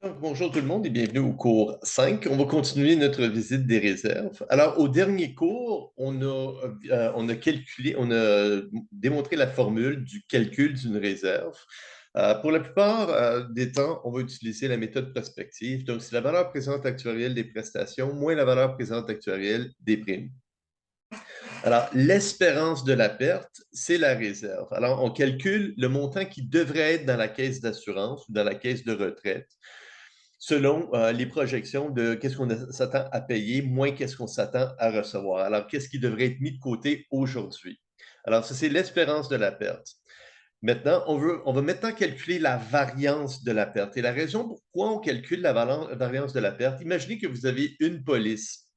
Donc, bonjour tout le monde et bienvenue au cours 5. On va continuer notre visite des réserves. Alors, au dernier cours, on a calculé, on a démontré la formule du calcul d'une réserve. Pour la plupart des temps, on va utiliser la méthode prospective. Donc, c'est la valeur présente actuarielle des prestations moins la valeur présente actuarielle des primes. Alors, l'espérance de la perte, c'est la réserve. Alors, on calcule le montant qui devrait être dans la caisse d'assurance ou dans la caisse de retraite selon les projections de qu'est-ce qu'on s'attend à payer, moins qu'est-ce qu'on s'attend à recevoir. Alors, qu'est-ce qui devrait être mis de côté aujourd'hui? Alors, ça, c'est l'espérance de la perte. Maintenant, on va maintenant calculer la variance de la perte. Et la raison pourquoi on calcule la variance de la perte, imaginez que vous avez une police.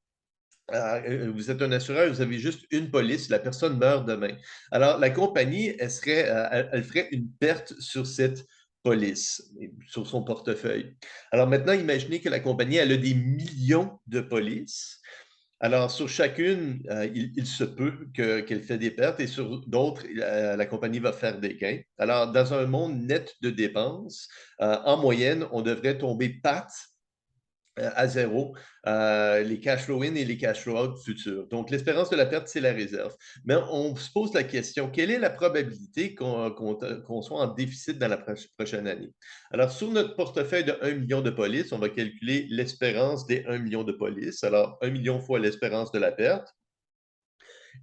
Vous êtes un assureur, vous avez juste une police, la personne meurt demain. Alors, la compagnie, elle ferait une perte sur cette police, sur son portefeuille. Alors maintenant, imaginez que la compagnie, elle a des millions de polices. Alors, sur chacune, il se peut qu'elle fait des pertes et sur d'autres, la compagnie va faire des gains. Alors, dans un monde net de dépenses, en moyenne, on devrait tomber pat à zéro, les cash flow in et les cash flow out futurs. Donc, l'espérance de la perte, c'est la réserve. Mais on se pose la question, quelle est la probabilité qu'on soit en déficit dans la prochaine année? Alors, sur notre portefeuille de 1 million de polices, on va calculer l'espérance des 1 million de polices. Alors, 1 million fois l'espérance de la perte.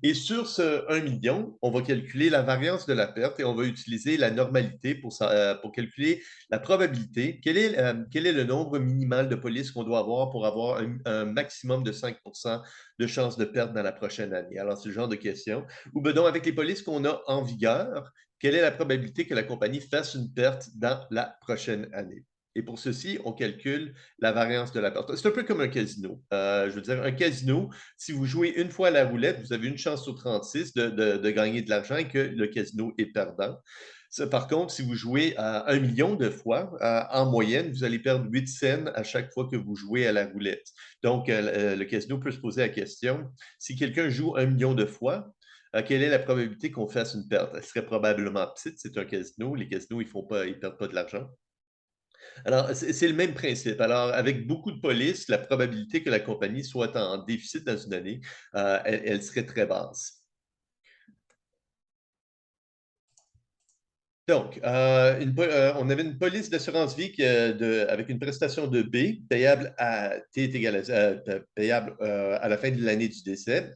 Et sur ce 1 million, on va calculer la variance de la perte et on va utiliser la normalité pour calculer la probabilité. Quel est le nombre minimal de polices qu'on doit avoir pour avoir un maximum de 5 de chances de perte dans la prochaine année? Alors, c'est le genre de question. Ou ben donc, avec les polices qu'on a en vigueur, quelle est la probabilité que la compagnie fasse une perte dans la prochaine année? Et pour ceci, on calcule la variance de la perte. C'est un peu comme un casino. Je veux dire, un casino, si vous jouez une fois à la roulette, vous avez une chance sur 36 de gagner de l'argent et que le casino est perdant. Ça, par contre, si vous jouez à 1 million de fois, en moyenne, vous allez perdre 8 cents à chaque fois que vous jouez à la roulette. Donc, le casino peut se poser la question, si quelqu'un joue 1 million de fois, quelle est la probabilité qu'on fasse une perte? Elle serait probablement petite, c'est un casino. Les casinos, ils perdent pas de l'argent. Alors, c'est le même principe. Alors, avec beaucoup de police, la probabilité que la compagnie soit en déficit dans une année, elle serait très basse. Donc, on avait une police d'assurance vie avec une prestation de B payable à T est égal payable à la fin de l'année du décès.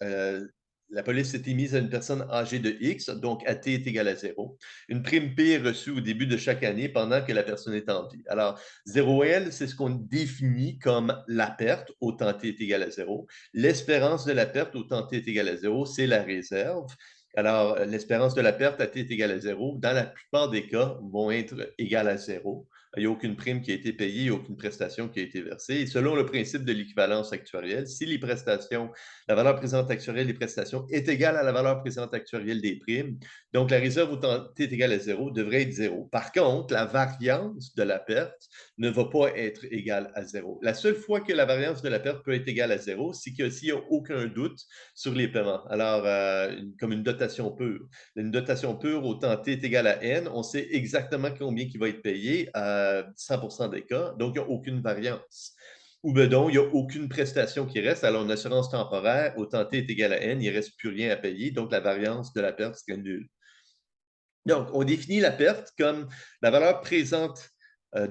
La police s'est émise à une personne âgée de X, donc à T est égal à zéro. Une prime P est reçue au début de chaque année pendant que la personne est en vie. Alors, 0L, c'est ce qu'on définit comme la perte, autant T est égal à zéro. L'espérance de la perte, autant T est égal à zéro, c'est la réserve. Alors, l'espérance de la perte à t est égale à zéro, dans la plupart des cas, vont être égales à zéro. Il n'y a aucune prime qui a été payée, il n'y a aucune prestation qui a été versée. Et selon le principe de l'équivalence actuarielle, si les prestations, la valeur présente actuarielle des prestations est égale à la valeur présente actuarielle des primes, donc la réserve au temps t est égale à zéro devrait être zéro. Par contre, la variance de la perte ne va pas être égale à zéro. La seule fois que la variance de la perte peut être égale à zéro, c'est s'il n'y a aucun doute sur les paiements. Alors, comme une dotation pure. Une dotation pure, autant T est égal à N, on sait exactement combien qui va être payé à 100 des cas, donc il n'y a aucune variance. Ou ben donc, il n'y a aucune prestation qui reste. Alors, une assurance temporaire, autant T est égal à N, il ne reste plus rien à payer, donc la variance de la perte serait nulle. Donc, on définit la perte comme la valeur présente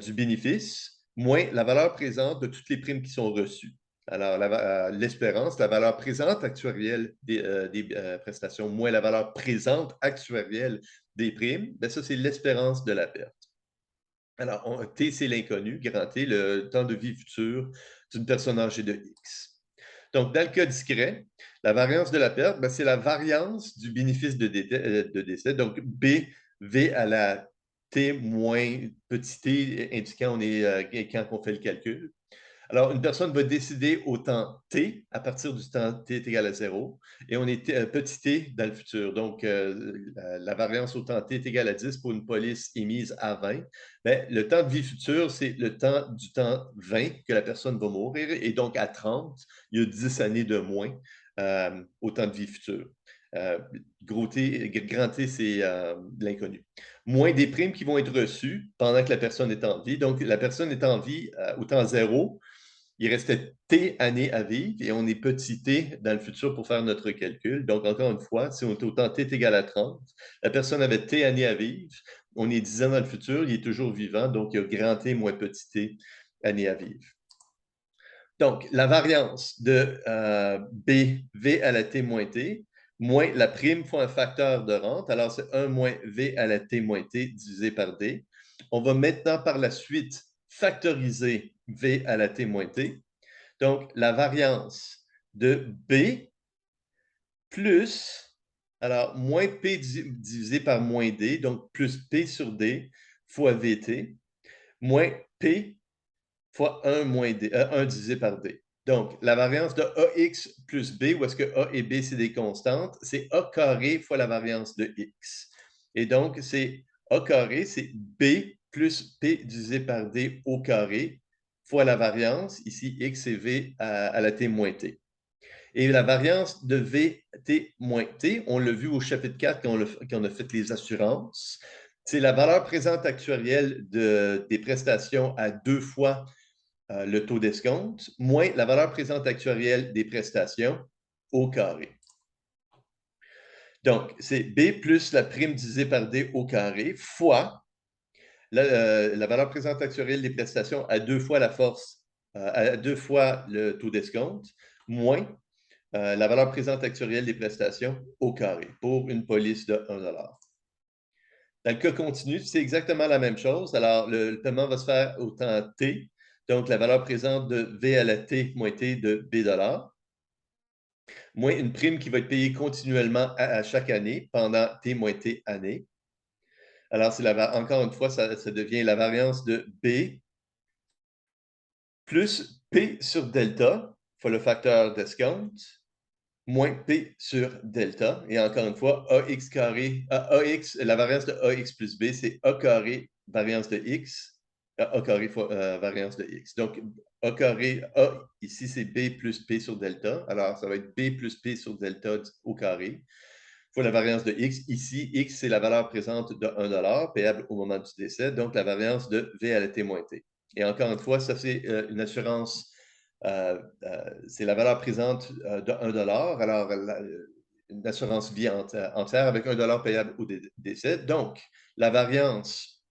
du bénéfice moins la valeur présente de toutes les primes qui sont reçues. Alors, l'espérance, la valeur présente actuarielle des prestations moins la valeur présente actuarielle des primes, bien, ça, c'est l'espérance de la perte. Alors, T, c'est l'inconnu, grand T, le temps de vie futur d'une personne âgée de X. Donc, dans le cas discret, la variance de la perte, ben, c'est la variance du bénéfice de décès. Donc, B, V à la T moins petit t, indiquant quand on fait le calcul. Alors, une personne va décider au temps t à partir du temps t est égal à zéro et on est petit t dans le futur. Donc, la variance au temps t est égal à 10 pour une police émise à 20. Bien, le temps de vie futur, c'est le temps du temps 20 que la personne va mourir et donc à 30, il y a 10 années de moins au temps de vie futur. Gros T, grand T, c'est l'inconnu. Moins des primes qui vont être reçues pendant que la personne est en vie. Donc, la personne est en vie au temps zéro. Il restait T années à vivre et on est petit t dans le futur pour faire notre calcul. Donc, encore une fois, si on est au temps t est égal à 30, la personne avait T années à vivre, on est 10 ans dans le futur, il est toujours vivant, donc il y a grand T moins petit t années à vivre. Donc, la variance de B, V à la T moins T, moins la prime fois un facteur de rente. Alors, c'est 1 moins V à la T moins T divisé par D. On va maintenant par la suite factoriser V à la T moins T. Donc, la variance de B plus, alors, moins P divisé par moins D, donc plus P sur D fois VT, moins P fois 1 moins D, 1 divisé par D. Donc, la variance de AX plus B, où est-ce que A et B, c'est des constantes, c'est A carré fois la variance de X. Et donc, c'est A carré, c'est B plus P divisé par D au carré fois la variance, ici X et V à la T moins T. Et la variance de VT moins T, on l'a vu au chapitre 4 quand on a fait les assurances, c'est la valeur présente actuarielle des prestations à 2 fois le taux d'escompte, moins la valeur présente actuarielle des prestations au carré. Donc, c'est B plus la prime divisée par D au carré fois la valeur présente actuarielle des prestations à 2 fois la force, à 2 fois le taux d'escompte, moins la valeur présente actuarielle des prestations au carré pour une police de 1 $. Dans le cas continu, c'est exactement la même chose. Alors, le paiement va se faire au temps T, donc la valeur présente de V à la T moins T de B $, moins une prime qui va être payée continuellement à chaque année pendant T moins T années. Alors, encore une fois, ça devient la variance de B plus P sur delta fois le facteur d'escompte moins P sur delta. Et encore une fois, AX carré, AX, la variance de AX plus B, c'est A carré variance de X, A carré fois variance de X. Donc, A carré, A, ici, c'est B plus P sur delta. Alors, ça va être B plus P sur delta au carré fois la variance de X. Ici, X, c'est la valeur présente de 1 $, payable au moment du décès. Donc, la variance de V à la T moins T. Et encore une fois, ça, c'est une assurance c'est la valeur présente de 1 $. Alors, une assurance vie entière avec 1 $ payable au décès. Donc, la variance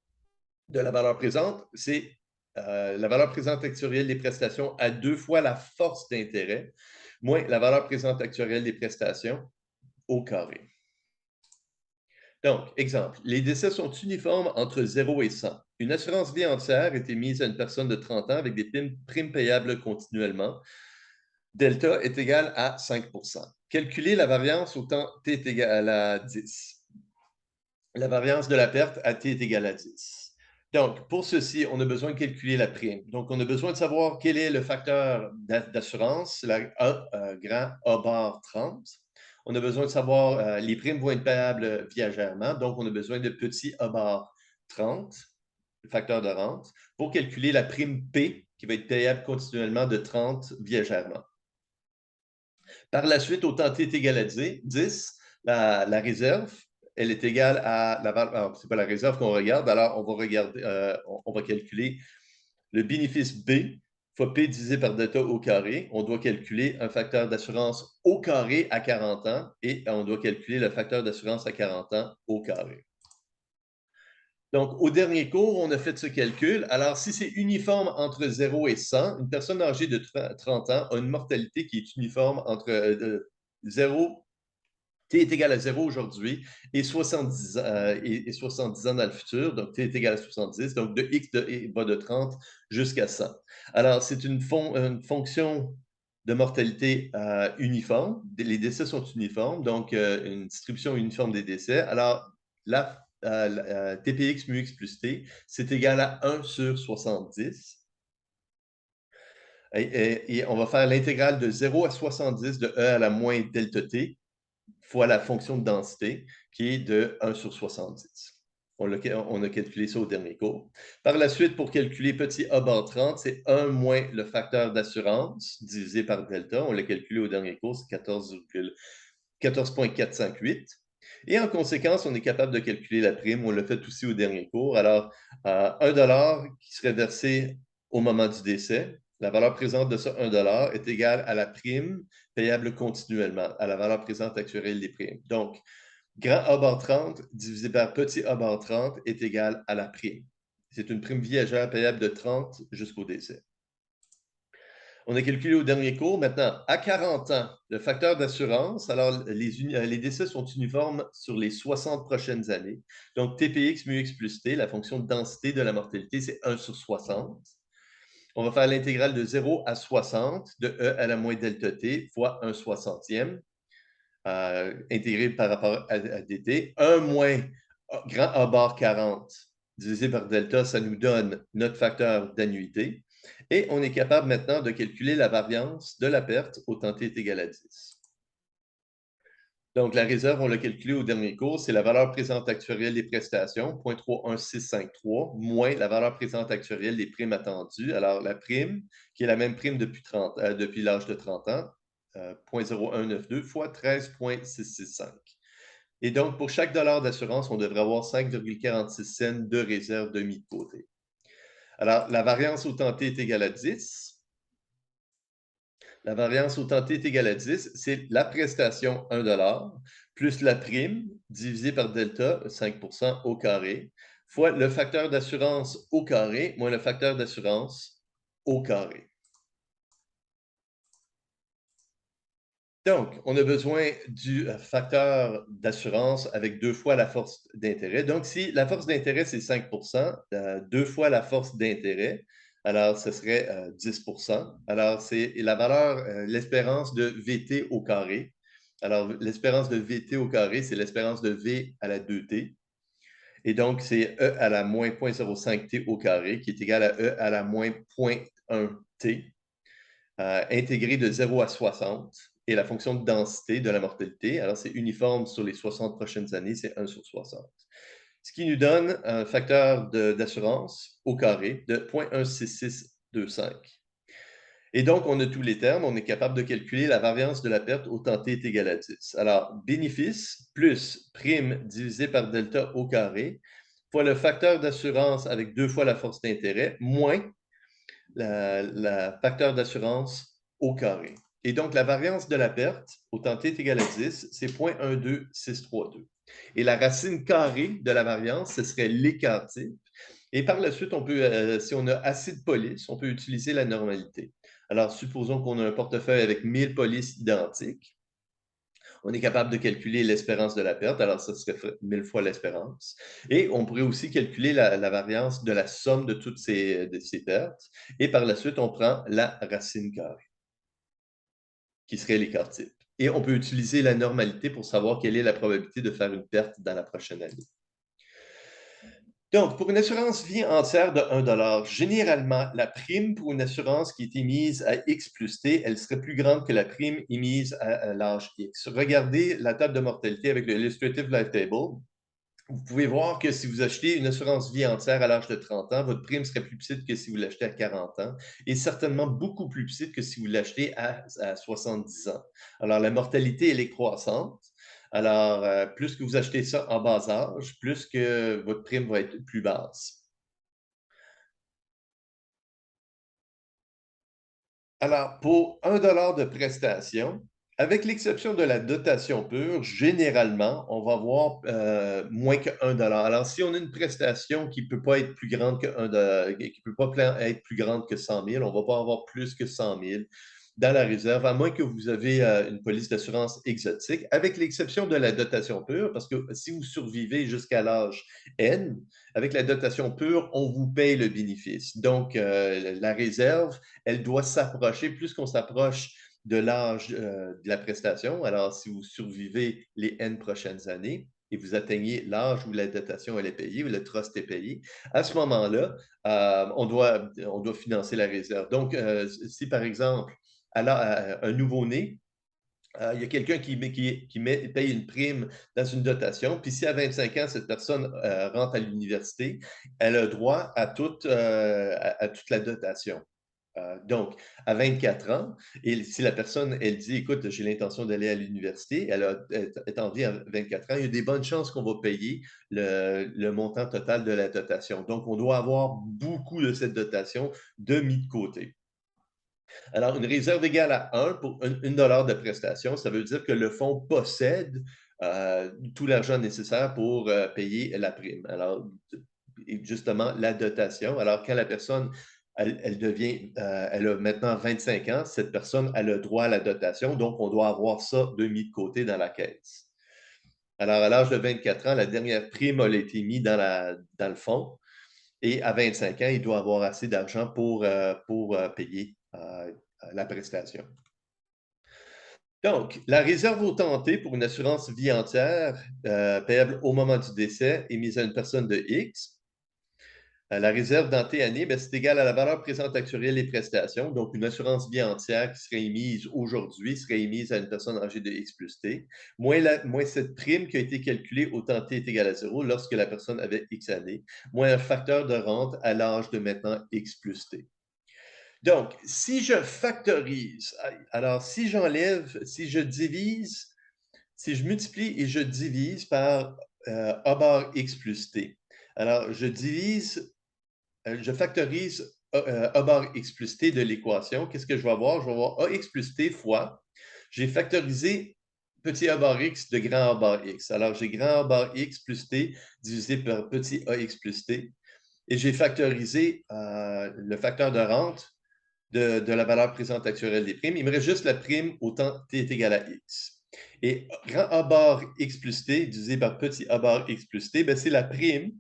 de la valeur présente, c'est la valeur présente actuarielle des prestations à 2 fois la force d'intérêt, moins la valeur présente actuarielle des prestations au carré. Donc, exemple, les décès sont uniformes entre 0 et 100. Une assurance vie entière est émise à une personne de 30 ans avec des primes payables continuellement. Delta est égal à 5 Calculer la variance au temps t est égal à 10. La variance de la perte à t est égal à 10. Donc, pour ceci, on a besoin de calculer la prime. Donc, on a besoin de savoir quel est le facteur d'assurance, la grand A bar 30. On a besoin de savoir les primes vont être payables viagèrement. Donc, on a besoin de petit A bar 30, le facteur de rente, pour calculer la prime P qui va être payable continuellement de 30 viagèrement. Par la suite, au temps t est égal à 10, la réserve, elle est égale à la valeur. Ce n'est pas la réserve qu'on regarde, alors on va regarder, on va calculer le bénéfice B fois P divisé par delta au carré. On doit calculer un facteur d'assurance au carré à 40 ans et on doit calculer le facteur d'assurance à 40 ans au carré. Donc, au dernier cours, on a fait ce calcul. Alors, si c'est uniforme entre 0 et 100, une personne âgée de 30 ans a une mortalité qui est uniforme entre 0, t est égal à 0 aujourd'hui, et 70 ans dans le futur. Donc, t est égal à 70. Donc, de x va de 30 jusqu'à 100. Alors, c'est une fonction de mortalité uniforme. Les décès sont uniformes, donc une distribution uniforme des décès. Alors, la TPX mu x plus t, c'est égal à 1 sur 70. Et on va faire l'intégrale de 0 à 70 de E à la moins delta t fois la fonction de densité qui est de 1 sur 70. On a calculé ça au dernier cours. Par la suite, pour calculer petit a bar 30, c'est 1 moins le facteur d'assurance divisé par delta. On l'a calculé au dernier cours, c'est 14,458. Et en conséquence, on est capable de calculer la prime. On l'a fait aussi au dernier cours. Alors, 1 $ qui serait versé au moment du décès, la valeur présente de ce 1 $ est égale à la prime payable continuellement, à la valeur présente actuelle des primes. Donc, grand A bar 30 divisé par petit A bar 30 est égal à la prime. C'est une prime viagère payable de 30 jusqu'au décès. On a calculé au dernier cours. Maintenant, à 40 ans, le facteur d'assurance, alors les décès sont uniformes sur les 60 prochaines années. Donc, TPX mu X plus T, la fonction de densité de la mortalité, c'est 1 sur 60. On va faire l'intégrale de 0 à 60 de E à la moins delta T fois 1 soixantième, intégré par rapport à dt. 1 moins grand A bar 40 divisé par delta, ça nous donne notre facteur d'annuité. Et on est capable maintenant de calculer la variance de la perte au temps t est égal à 10. Donc, la réserve, on l'a calculée au dernier cours, c'est la valeur présente actuelle des prestations, 0,31653, moins la valeur présente actuelle des primes attendues. Alors, la prime, qui est la même prime depuis l'âge de 30 ans, 0,0192 fois 13,665. Et donc, pour chaque dollar d'assurance, on devrait avoir 5,46 cents de réserve de mis de côté. Alors, la variance au temps t est égale à 10. La variance au temps t est égale à 10, c'est la prestation 1 $ plus la prime divisé par delta, 5 % au carré, fois le facteur d'assurance au carré moins le facteur d'assurance au carré. Donc, on a besoin du facteur d'assurance avec 2 fois la force d'intérêt. Donc, si la force d'intérêt, c'est 5 2 fois la force d'intérêt, alors ce serait 10 Alors, c'est la valeur, l'espérance de VT au carré. Alors, l'espérance de VT au carré, c'est l'espérance de V à la 2T. Et donc, c'est E à la moins 0,05T au carré, qui est égal à E à la moins 0,1T, intégré de 0 à 60 et la fonction de densité de la mortalité. Alors, c'est uniforme sur les 60 prochaines années, c'est 1 sur 60. Ce qui nous donne un facteur d'assurance au carré de 0,16625. Et donc, on a tous les termes, on est capable de calculer la variance de la perte au temps t est égal à 10. Alors, bénéfice plus prime divisé par delta au carré fois le facteur d'assurance avec 2 fois la force d'intérêt moins la facteur d'assurance au carré. Et donc, la variance de la perte au temps t est égal à 10, c'est 0,12632. Et la racine carrée de la variance, ce serait l'écart type. Et par la suite, on peut, si on a assez de polices, on peut utiliser la normalité. Alors, supposons qu'on a un portefeuille avec 1000 polices identiques. On est capable de calculer l'espérance de la perte, alors ça serait 1000 fois l'espérance. Et on pourrait aussi calculer la variance de la somme de toutes ces pertes. Et par la suite, on prend la racine carrée, qui serait l'écart type. Et on peut utiliser la normalité pour savoir quelle est la probabilité de faire une perte dans la prochaine année. Donc, pour une assurance vie entière de 1 $, généralement, la prime pour une assurance qui est émise à X plus T, elle serait plus grande que la prime émise à l'âge X. Regardez la table de mortalité avec le Illustrative Life Table. Vous pouvez voir que si vous achetez une assurance vie entière à l'âge de 30 ans, votre prime serait plus petite que si vous l'achetez à 40 ans et certainement beaucoup plus petite que si vous l'achetez à 70 ans. Alors, la mortalité, elle est croissante. Alors, plus que vous achetez ça en bas âge, plus que votre prime va être plus basse. Alors, pour 1 $ de prestation, avec l'exception de la dotation pure, généralement, on va avoir moins que 1 $. Alors, si on a une prestation qui ne peut pas être plus grande que 1 $, qui peut pas être plus grande que 100 000, on ne va pas avoir plus que 100 000 dans la réserve, à moins que vous avez une police d'assurance exotique, avec l'exception de la dotation pure, parce que si vous survivez jusqu'à l'âge N, avec la dotation pure, on vous paye le bénéfice. Donc, la réserve, elle doit s'approcher, plus qu'on s'approche de l'âge de la prestation, alors si vous survivez les N prochaines années, et vous atteignez l'âge où la dotation elle est payée, où le trust est payé, à ce moment-là, on doit financer la réserve. Donc, si par exemple, un nouveau-né, il y a quelqu'un qui paye une prime dans une dotation, puis si à 25 ans, cette personne rentre à l'université, elle a droit à toute la dotation. Donc, à 24 ans, et si la personne, elle dit, écoute, j'ai l'intention d'aller à l'université, elle est en vie à 24 ans, il y a des bonnes chances qu'on va payer le montant total de la dotation. Donc, on doit avoir beaucoup de cette dotation de mis de côté. Alors, une réserve égale à 1 pour $1 de prestation, ça veut dire que le fonds possède tout l'argent nécessaire pour payer la prime. Alors, justement, la dotation. Alors, quand la personne, elle a maintenant 25 ans, cette personne a le droit à la dotation, donc on doit avoir ça de mis de côté dans la caisse. Alors, à l'âge de 24 ans, la dernière prime a été mise dans le fonds et à 25 ans, il doit avoir assez d'argent pour payer la prestation. Donc, la réserve augmentée pour une assurance vie entière payable au moment du décès est mise à une personne de X. La réserve dans T année, c'est égal à la valeur présente actuelle des prestations. Donc, une assurance vie entière qui serait émise aujourd'hui serait émise à une personne âgée de X plus T, moins cette prime qui a été calculée au temps T est égal à 0 lorsque la personne avait X années, moins un facteur de rente à l'âge de maintenant X plus T. Donc, si je factorise, alors si je divise, si je multiplie et je divise par A bar X plus T, alors je factorise A bar X plus T de l'équation. Qu'est-ce que je vais avoir? Je vais avoir AX plus T fois, j'ai factorisé petit A bar X de grand A bar X. Alors, j'ai grand A bar X plus T divisé par petit AX plus T. Et j'ai factorisé le facteur de rente de la valeur présente actuelle des primes. Il me reste juste la prime au temps t est égal à x. Et grand A bar x plus t divisé par petit A bar x plus t, c'est la prime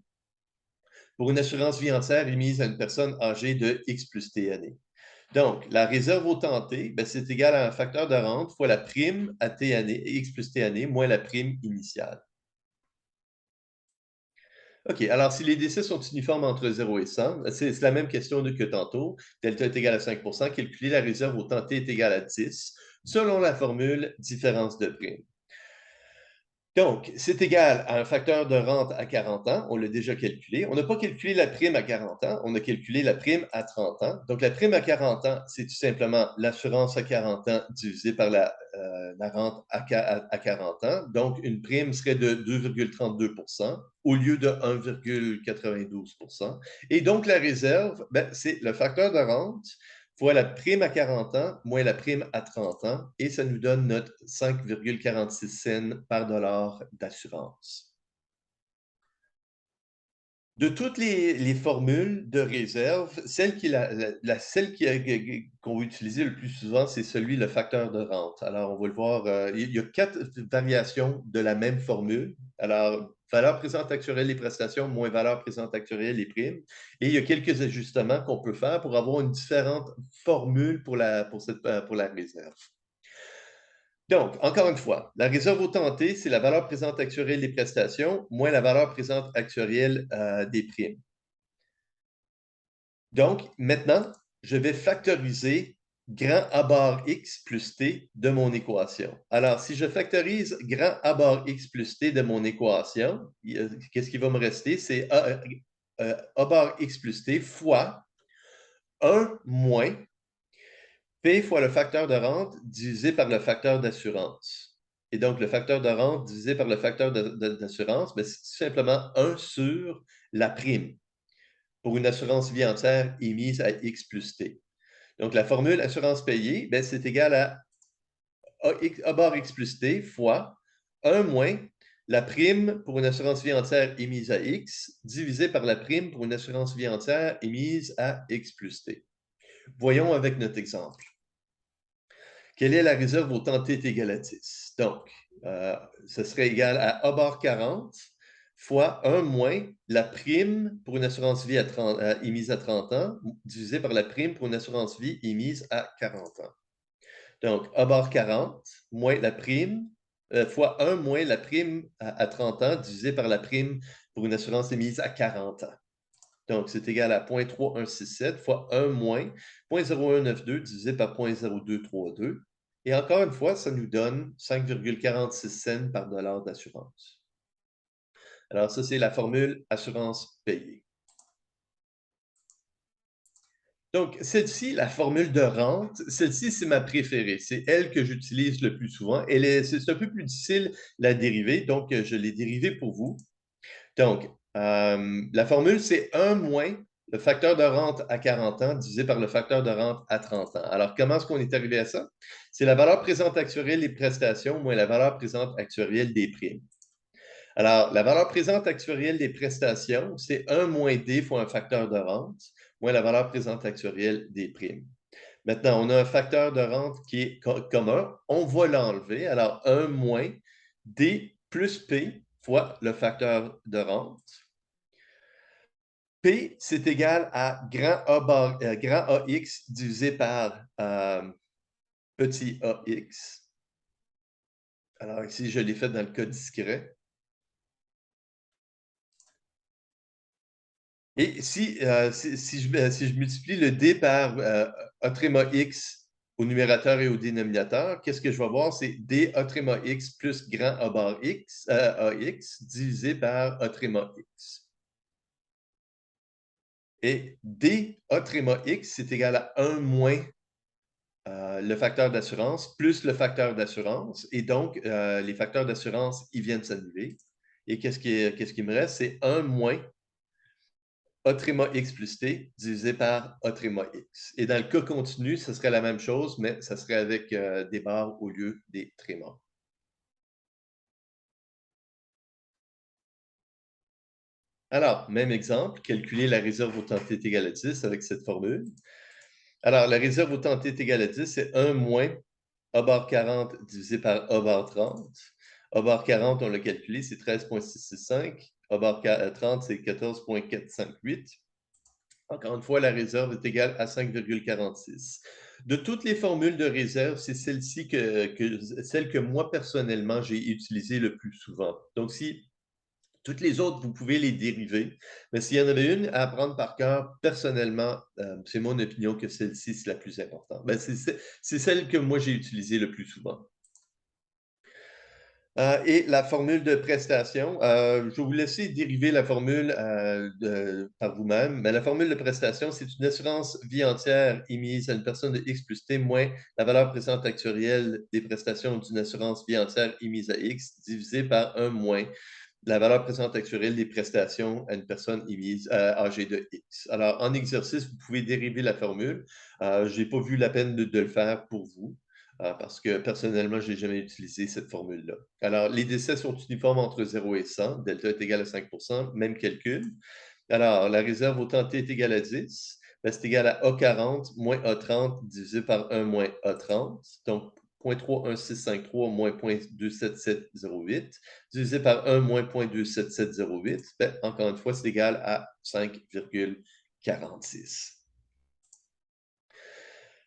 pour une assurance vie entière émise à une personne âgée de x plus t années. Donc, la réserve au temps t, c'est égal à un facteur de rente fois la prime à t années, x plus t années, moins la prime initiale. OK, alors si les décès sont uniformes entre 0 et 100, c'est la même question que tantôt. Delta est égal à 5 calculer la réserve au temps t est égal à 10, selon la formule différence de prime. Donc, c'est égal à un facteur de rente à 40 ans, on l'a déjà calculé. On n'a pas calculé la prime à 40 ans, on a calculé la prime à 30 ans. Donc, la prime à 40 ans, c'est tout simplement l'assurance à 40 ans divisé par la rente à 40 ans. Donc, une prime serait de 2,32 au lieu de 1,92 Et donc, la réserve, c'est le facteur de rente fois la prime à 40 ans moins la prime à 30 ans, et ça nous donne notre 5,46 cents par dollar d'assurance. De toutes les formules de réserve, celle qu'on va utiliser le plus souvent, c'est le facteur de rente. Alors, on va le voir, il y a 4 variations de la même formule. Alors, valeur présente actuelle des prestations moins valeur présente actuelle des primes. Et il y a quelques ajustements qu'on peut faire pour avoir une différente formule pour la réserve. Donc, encore une fois, la réserve au temps T, c'est la valeur présente actuelle des prestations moins la valeur présente actuelle des primes. Donc, maintenant, je vais factoriser grand A bar X plus T de mon équation. Alors, si je factorise grand A bar X plus T de mon équation, qu'est-ce qui va me rester? C'est A bar X plus T fois 1 moins P fois le facteur de rente divisé par le facteur d'assurance. Et donc, le facteur de rente divisé par le facteur d'assurance, c'est tout simplement 1 sur la prime pour une assurance vie entière émise à X plus T. Donc, la formule assurance payée, c'est égal à A bar X plus T fois 1 moins la prime pour une assurance vie entière émise à X divisé par la prime pour une assurance vie entière émise à X plus T. Voyons avec notre exemple. Quelle est la réserve au temps t est égal à 10? Donc, ce serait égal à A bar 40 fois 1 moins la prime pour une assurance vie émise à 30 ans divisé par la prime pour une assurance vie émise à 40 ans. Donc, A bar 40 moins la prime fois 1 moins la prime à 30 ans divisé par la prime pour une assurance émise à 40 ans. Donc, c'est égal à 0,3167 fois 1 moins 0,0192 divisé par 0,0232. Et encore une fois, ça nous donne 5,46 cents par dollar d'assurance. Alors, ça, c'est la formule assurance payée. Donc, celle-ci, la formule de rente, celle-ci, c'est ma préférée. C'est elle que j'utilise le plus souvent. C'est un peu plus difficile la dériver, donc je l'ai dérivée pour vous. Donc, la formule, c'est 1 moins le facteur de rente à 40 ans divisé par le facteur de rente à 30 ans. Alors, comment est-ce qu'on est arrivé à ça? C'est la valeur présente actuarielle des prestations moins la valeur présente actuarielle des primes. Alors, la valeur présente actuarielle des prestations, c'est 1 moins D fois un facteur de rente moins la valeur présente actuarielle des primes. Maintenant, on a un facteur de rente qui est commun. On va l'enlever. Alors, 1 moins D plus P fois le facteur de rente. P, c'est égal à grand AX divisé par petit AX. Alors ici, je l'ai fait dans le cas discret. Et si je multiplie le D par A' X au numérateur et au dénominateur, qu'est-ce que je vais voir? C'est D A' X plus grand A bar X, AX divisé par A' X. Et D A' X, c'est égal à 1 moins le facteur d'assurance plus le facteur d'assurance. Et donc, les facteurs d'assurance, ils viennent s'annuler. Et qu'est-ce qui me reste? C'est 1 moins A' X plus T divisé par A' X. Et dans le cas continu, ce serait la même chose, mais ça serait avec des barres au lieu des trémas. Alors, même exemple, calculer la réserve au temps t est égal à 10 avec cette formule. Alors, la réserve au temps t est égal à 10, c'est 1 moins A bar 40 divisé par A bar 30. A bar 40, on l'a calculé, c'est 13,665. A bar 30, c'est 14,458. Encore une fois, la réserve est égale à 5,46. De toutes les formules de réserve, c'est celle-ci celle que moi, personnellement, j'ai utilisée le plus souvent. Donc, si toutes les autres, vous pouvez les dériver, mais s'il y en avait une à apprendre par cœur, personnellement, c'est mon opinion que celle-ci, c'est la plus importante. Ben, c'est celle que moi, j'ai utilisée le plus souvent. Et la formule de prestation, je vais vous laisser dériver la formule par vous-même, mais la formule de prestation, c'est une assurance vie entière émise à une personne de X plus T moins la valeur présente actuarielle des prestations d'une assurance vie entière émise à X divisé par 1 moins la valeur présente actuarielle des prestations à une personne émise âgée de X. Alors, en exercice, vous pouvez dériver la formule. Je n'ai pas vu la peine de le faire pour vous. Parce que personnellement, je n'ai jamais utilisé cette formule-là. Alors, les décès sont uniformes entre 0 et 100. Delta est égal à 5 même calcul. Alors, la réserve au temps t est égale à 10. Ben, c'est égal à A40 moins A30 divisé par 1 moins A30. Donc, 0,31653 moins 0,27708 divisé par 1 moins 0,27708. Ben, encore une fois, c'est égal à 5,46.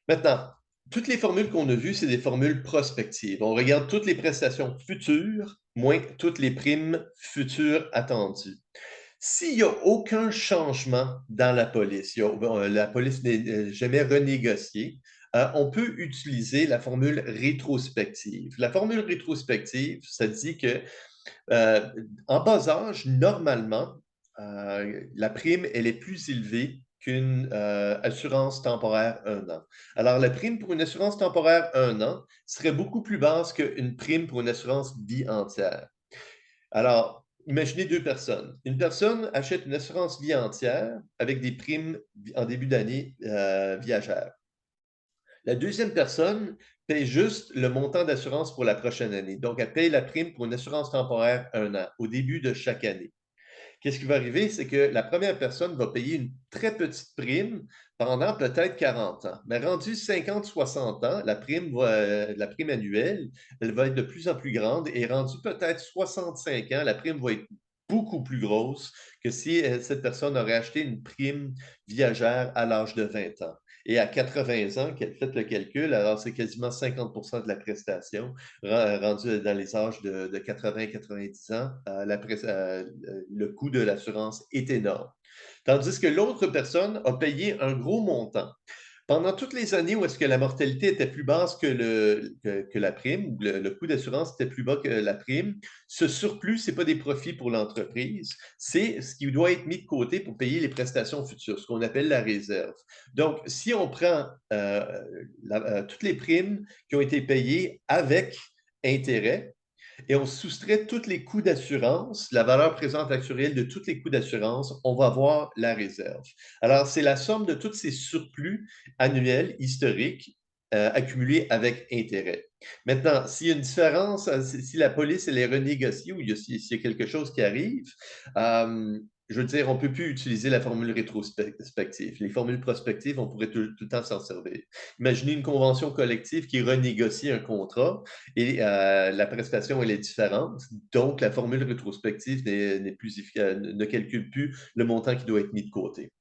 Maintenant, toutes les formules qu'on a vues, c'est des formules prospectives. On regarde toutes les prestations futures moins toutes les primes futures attendues. S'il n'y a aucun changement dans la police, la police n'est jamais renégociée, on peut utiliser la formule rétrospective. La formule rétrospective, ça dit que en bas âge, normalement, la prime, elle est plus élevée qu'une assurance temporaire 1 an. Alors, la prime pour une assurance temporaire 1 an serait beaucoup plus basse qu'une prime pour une assurance vie entière. Alors, imaginez deux personnes. Une personne achète une assurance vie entière avec des primes en début d'année viagère. La deuxième personne paye juste le montant d'assurance pour la prochaine année. Donc, elle paye la prime pour une assurance temporaire 1 an au début de chaque année. Qu'est-ce qui va arriver? C'est que la première personne va payer une très petite prime pendant peut-être 40 ans. Mais rendu 50-60 ans, la prime annuelle, elle va être de plus en plus grande et rendu peut-être 65 ans, la prime va être beaucoup plus grosse que si cette personne aurait acheté une prime viagère à l'âge de 20 ans. Et à 80 ans, faites le calcul, alors c'est quasiment 50 de la prestation rendu dans les âges de 80-90 ans, le coût de l'assurance est énorme. Tandis que l'autre personne a payé un gros montant. Pendant toutes les années où est-ce que la mortalité était plus basse que la prime, ou le coût d'assurance était plus bas que la prime, ce surplus, ce n'est pas des profits pour l'entreprise, c'est ce qui doit être mis de côté pour payer les prestations futures, ce qu'on appelle la réserve. Donc, si on prend toutes les primes qui ont été payées avec intérêt, et on soustrait tous les coûts d'assurance, la valeur présente actuelle de tous les coûts d'assurance, on va voir la réserve. Alors, c'est la somme de tous ces surplus annuels historiques accumulés avec intérêt. Maintenant, s'il y a une différence, si la police elle est renégociée ou s'il y a quelque chose qui arrive, je veux dire, on ne peut plus utiliser la formule rétrospective. Les formules prospectives, on pourrait tout le temps s'en servir. Imaginez une convention collective qui renégocie un contrat et la prestation, elle est différente. Donc, la formule rétrospective n'est plus efficace, ne calcule plus le montant qui doit être mis de côté.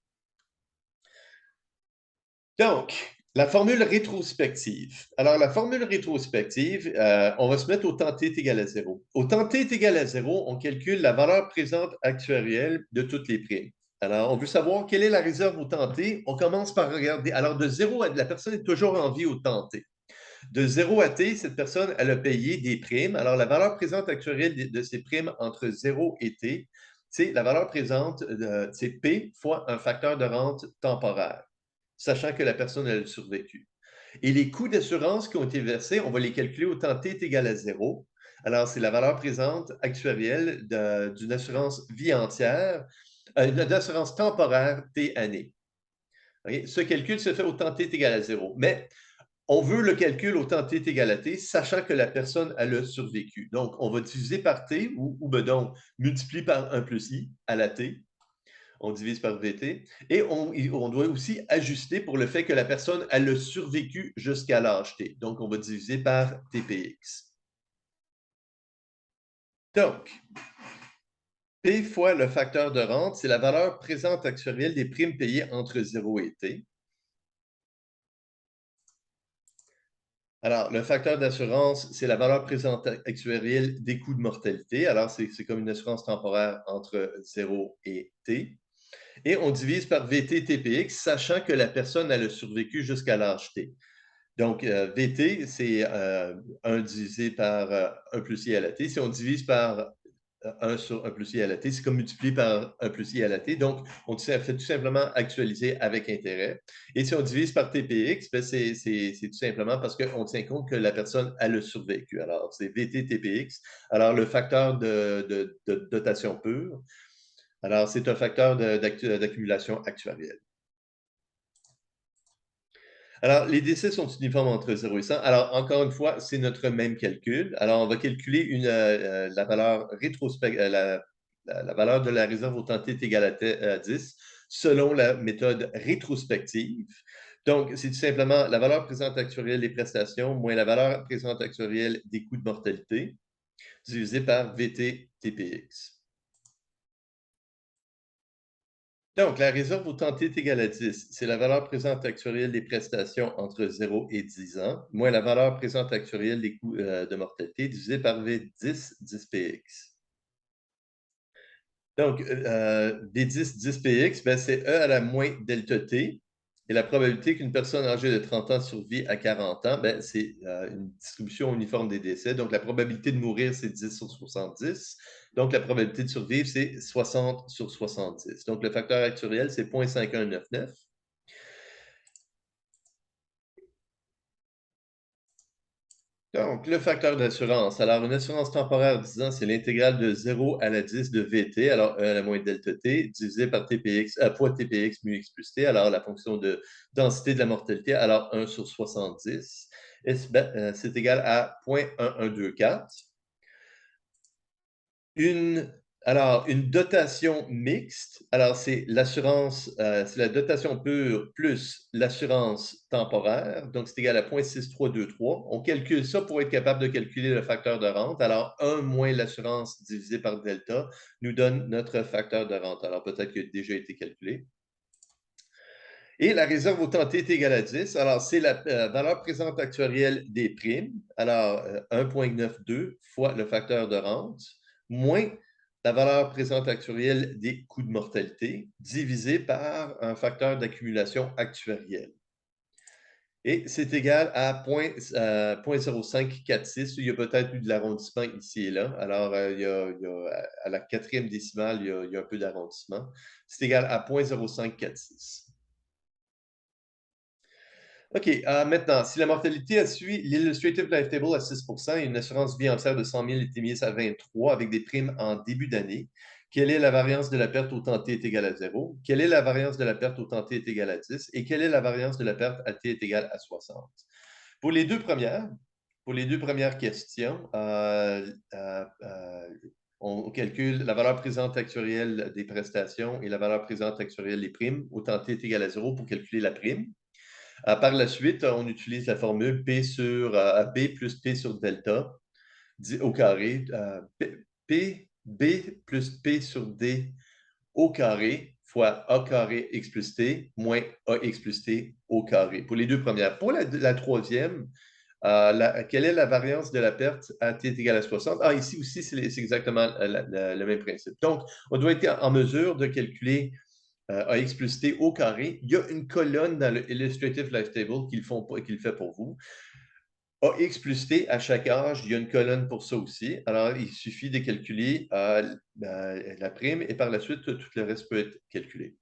Donc, la formule rétrospective. Alors, la formule rétrospective, on va se mettre au temps t est égal à 0. Au temps t est égal à 0, on calcule la valeur présente actuelle de toutes les primes. Alors, on veut savoir quelle est la réserve au temps t. On commence par regarder. Alors, de 0 à... La personne est toujours en vie au temps t. De 0 à t, cette personne, elle a payé des primes. Alors, la valeur présente actuelle de ces primes entre 0 et t, c'est la valeur présente, c'est P fois un facteur de rente temporaire, sachant que la personne a survécu. Et les coûts d'assurance qui ont été versés, on va les calculer au temps t est égal à 0. Alors, c'est la valeur présente actuelle d'une assurance vie entière, une assurance temporaire t année. Okay? Ce calcul se fait au temps t est égal à 0. Mais on veut le calcul au temps t est égal à t, sachant que la personne a survécu. Donc, on va diviser par t ou ben donc multiplier par 1 plus i à la t. On divise par vt. Et on doit aussi ajuster pour le fait que la personne a survécu jusqu'à l'âge t. Donc, on va diviser par tpx. Donc, P fois le facteur de rente, c'est la valeur présente actuelle des primes payées entre 0 et t. Alors, le facteur d'assurance, c'est la valeur présente actuelle des coûts de mortalité. Alors, c'est comme une assurance temporaire entre 0 et t. Et on divise par VT-TPX, sachant que la personne a survécu jusqu'à l'âge t. Donc, VT, c'est 1 divisé par 1 plus i à la t. Si on divise par 1 sur 1 plus i à la t, c'est comme multiplié par 1 plus i à la t. Donc, on fait tout simplement actualiser avec intérêt. Et si on divise par TPX, ben c'est tout simplement parce qu'on tient compte que la personne a survécu. Alors, c'est VT-TPX. Alors, le facteur de dotation pure, alors c'est un facteur d'accumulation actuarielle. Alors, les décès sont uniformes entre 0 et 100. Alors, encore une fois, c'est notre même calcul. Alors, on va calculer la valeur la valeur de la réserve au temps t est égale à 10 selon la méthode rétrospective. Donc, c'est tout simplement la valeur présente actuelle des prestations moins la valeur présente actuelle des coûts de mortalité divisé par VT-TPX. Donc, la réserve au temps t est égale à 10. C'est la valeur présente actuelle des prestations entre 0 et 10 ans, moins la valeur présente actuelle des coûts de mortalité divisé par V10, 10px. Donc, V10, 10px, ben, c'est E à la moins delta t. Et la probabilité qu'une personne âgée de 30 ans survit à 40 ans, ben, c'est une distribution uniforme des décès. Donc, la probabilité de mourir, c'est 10 sur 70. Donc, la probabilité de survivre, c'est 60 sur 70. Donc, le facteur actuel, c'est 0,5199. Donc, le facteur d'assurance. Alors, une assurance temporaire 10 ans, c'est l'intégrale de 0 à la 10 de VT, alors E à la moins delta T, divisé par TPX, fois TPX mu X plus T, alors la fonction de densité de la mortalité, alors 1 sur 70. Et c'est égal à 0,1124. Une dotation mixte, alors c'est l'assurance, c'est la dotation pure plus l'assurance temporaire, donc c'est égal à 0,6323. On calcule ça pour être capable de calculer le facteur de rente. Alors, 1 moins l'assurance divisé par delta nous donne notre facteur de rente. Alors, peut-être qu'il a déjà été calculé. Et la réserve au temps t est égale à 10. Alors, c'est la valeur présente actuarielle des primes. Alors, 1,92 fois le facteur de rente, moins la valeur présente actuarielle des coûts de mortalité, divisé par un facteur d'accumulation actuarielle. Et c'est égal à 0,0546. Il y a peut-être eu de l'arrondissement ici et là. Alors, à la quatrième décimale, il y a un peu d'arrondissement. C'est égal à 0,0546. OK, maintenant, si la mortalité a suivi l'Illustrative Life Table à 6 et une assurance vie entière de 100 000 est émise à 23 avec des primes en début d'année, quelle est la variance de la perte au temps t est égal à 0? Quelle est la variance de la perte au temps t est égal à 10? Et quelle est la variance de la perte à t est égal à 60? Pour les deux premières, pour les deux premières questions, on calcule la valeur présente actuelle des prestations et la valeur présente actuelle des primes au temps t est égal à 0 pour calculer la prime. Par la suite, on utilise la formule P sur B plus P sur delta au carré. B plus P sur D au carré fois A carré X plus T moins AX plus T au carré. Pour les deux premières. Pour la troisième, quelle est la variance de la perte à t est égal à 60? Ici aussi, c'est exactement le même principe. Donc, on doit être en mesure de calculer AX plus T au carré. Il y a une colonne dans le Illustrative Life Table qu'il fait pour vous. AX plus T, à chaque âge, il y a une colonne pour ça aussi. Alors, il suffit de calculer la prime et par la suite, tout le reste peut être calculé.